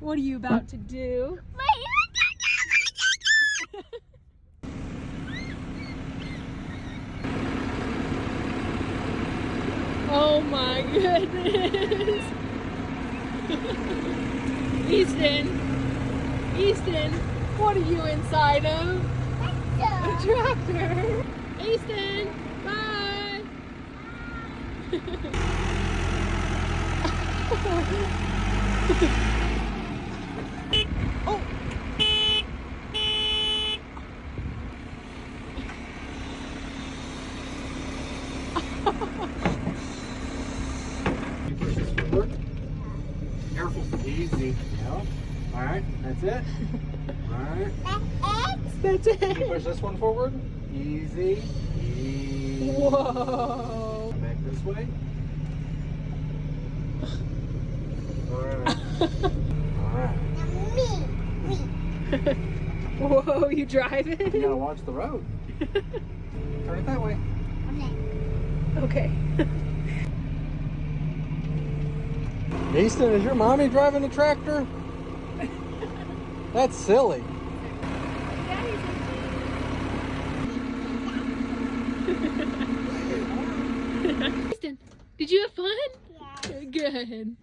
What are you about to do? Oh my goodness. Easton, what are you inside of? A tractor. Easton, bye. Oh. You push this forward. Careful. Easy. Yep. Alright, that's it. Alright. That's Can you it. push this one forward? Easy. Easy. Whoa. Back this way. Alright. Alright. Whoa, you driving? You gotta watch the road. Turn it that way. Okay. Easton, is your mommy driving the tractor? That's silly. Easton, did you have fun? Yeah. Good.